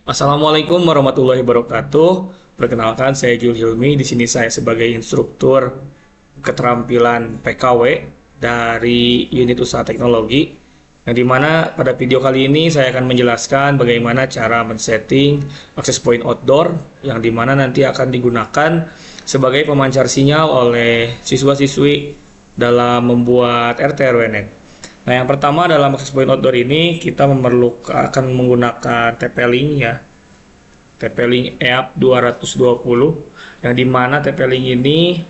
Assalamualaikum warahmatullahi wabarakatuh. Perkenalkan, saya Jul Hilmi. Di sini saya sebagai instruktur keterampilan PKW dari Unit Usaha Teknologi. Yang dimana pada video kali ini saya akan menjelaskan bagaimana cara men-setting access point outdoor, yang dimana nanti akan digunakan sebagai pemancar sinyal oleh siswa-siswi dalam membuat RT RW net. Nah, yang pertama dalam access point outdoor ini kita akan menggunakan TP-Link ya. TP-Link EAP 220, yang dimana TP-Link ini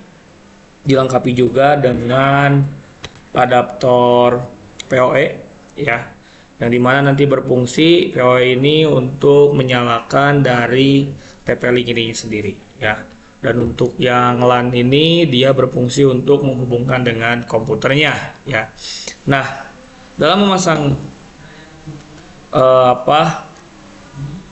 dilengkapi juga dengan adaptor PoE ya. Yang dimana nanti berfungsi PoE ini untuk menyalakan dari TP-Link ini sendiri ya. Dan untuk yang LAN ini dia berfungsi untuk menghubungkan dengan komputernya ya. Nah, dalam memasang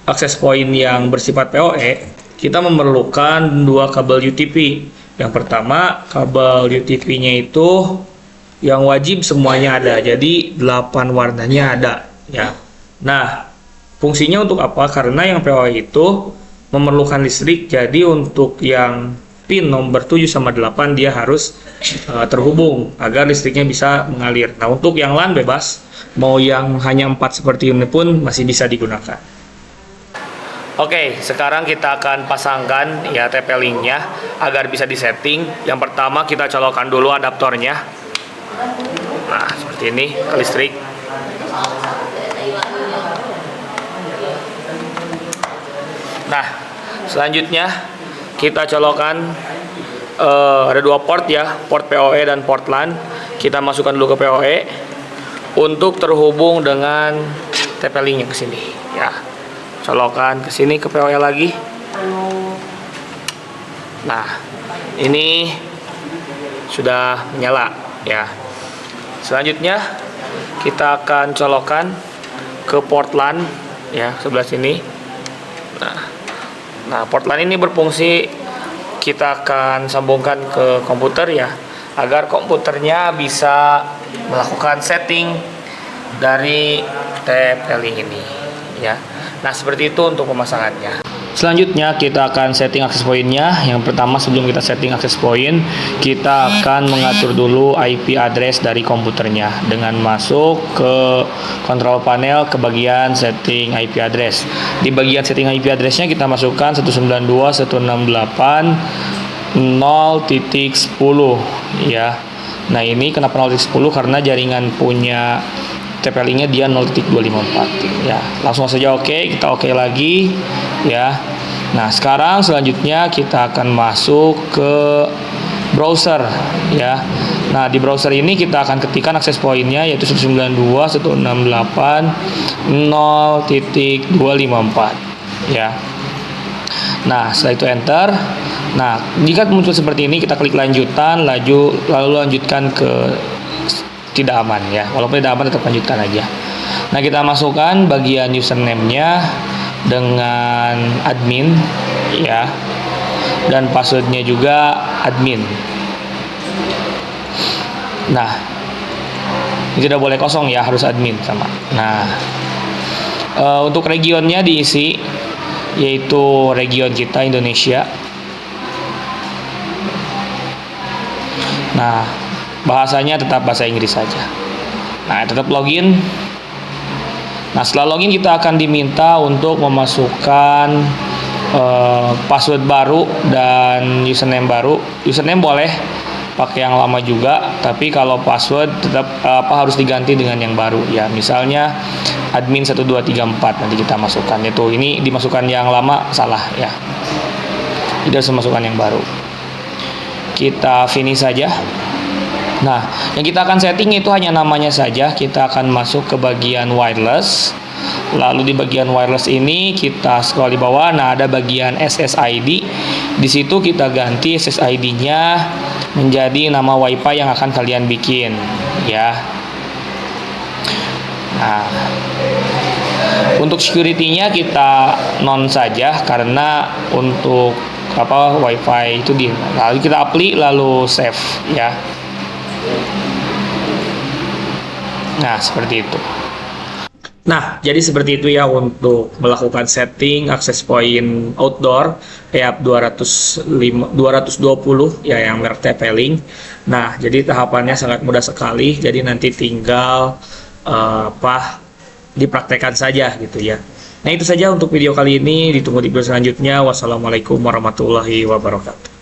access point yang bersifat PoE, kita memerlukan dua kabel UTP. Yang pertama, kabel UTP-nya itu yang wajib semuanya ada, jadi 8 warnanya ada ya. Nah, fungsinya untuk apa? Karena yang PoE itu memerlukan listrik, jadi untuk yang pin nomor 7 sama 8 dia harus terhubung agar listriknya bisa mengalir. Nah, untuk yang LAN bebas, mau yang hanya 4 seperti ini pun masih bisa digunakan. Oke, sekarang kita akan pasangkan ya TP-Link-nya agar bisa disetting. Yang pertama kita colokkan dulu adaptornya. Nah, seperti ini ke listrik. Nah, selanjutnya kita colokkan ada dua port ya, port PoE dan port LAN. Kita masukkan dulu ke PoE untuk terhubung dengan TP-Link yang ke sini ya. Colokan ke sini ke PoE lagi. Nah, ini sudah menyala ya. Selanjutnya kita akan colokan ke port LAN ya, sebelah sini. Nah, port LAN ini berfungsi, kita akan sambungkan ke komputer ya, agar komputernya bisa melakukan setting dari TP-Link ini ya. Nah, seperti itu untuk pemasangannya. Selanjutnya kita akan setting access point-nya. Yang pertama, sebelum kita setting access point, kita akan mengatur dulu IP address dari komputernya dengan masuk ke control panel ke bagian setting IP address. Di bagian setting IP address-nya kita masukkan 192.168.0.10 ya. Nah, ini kenapa 0.10? Karena jaringan punya TP-Link-nya dia 0.254 ya. Langsung saja kita oke lagi ya. Nah, sekarang selanjutnya kita akan masuk ke browser ya. Nah, di browser ini kita akan ketikkan access point-nya yaitu 192.168.0.254 ya. Nah, setelah itu enter. Nah, jika muncul seperti ini kita klik lanjutan, lalu lanjutkan ke tidak aman ya. Walaupun tidak aman tetap lanjutkan aja. Nah, kita masukkan bagian username-nya dengan admin ya. Dan password-nya juga admin. Nah, ini tidak boleh kosong ya, harus admin sama. Nah, untuk regionnya diisi yaitu region kita Indonesia. Nah, bahasanya tetap bahasa Inggris saja. Nah, tetap login. Nah, setelah login kita akan diminta untuk memasukkan password baru dan username baru. Username boleh pakai yang lama juga, tapi kalau password tetap harus diganti dengan yang baru ya. Misalnya admin 1234 nanti kita masukkan. Itu ini dimasukkan yang lama salah ya. Tidak harus masukkan yang baru. Kita finish saja. Nah, yang kita akan setting itu hanya namanya saja. Kita akan masuk ke bagian wireless. Lalu di bagian wireless ini kita scroll di bawah. Nah, ada bagian SSID. Di situ kita ganti SSID-nya menjadi nama WiFi yang akan kalian bikin, ya. Nah, untuk security-nya kita non saja karena untuk WiFi itu lalu kita apply lalu save, ya. Nah, seperti itu. Nah, jadi seperti itu ya untuk melakukan setting access point outdoor EAP 220 ya yang merek TP-Link. Nah, jadi tahapannya sangat mudah sekali. Jadi nanti tinggal dipraktekkan saja gitu ya. Nah, itu saja untuk video kali ini. Ditunggu di video selanjutnya. Wassalamualaikum warahmatullahi wabarakatuh.